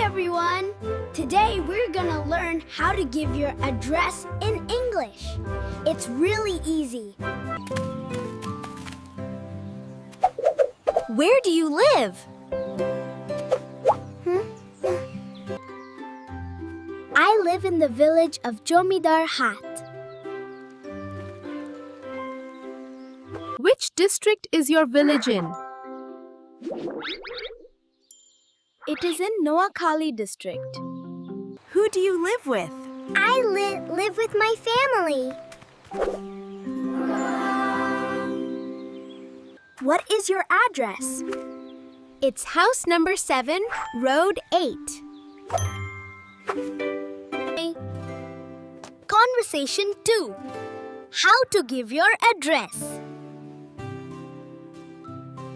everyone! Today we're gonna learn how to give your address in English. It's really easy. Where do you live? I live in the village of Jomidar Hat. Which district is your village in? It is in Noakhali district. Who do you live with? I live with my family. What is your address? It's house number 7, road 8. Conversation 2. How to give your address.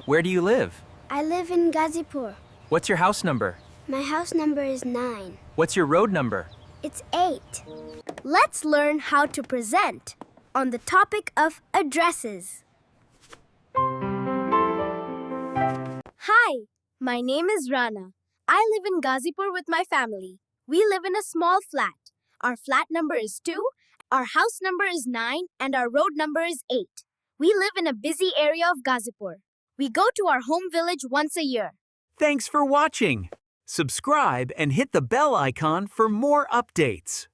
Where do you live? I live in Gazipur. What's your house number? My house number is 9. What's your road number? It's 8. Let's learn how to present on the topic of addresses. Hi, my name is Rana. I live in Gazipur with my family. We live in a small flat. Our flat number is 2, our house number is 9, and our road number is 8. We live in a busy area of Gazipur. We go to our home village once a year. Thanks for watching. Subscribe and hit the bell icon for more updates.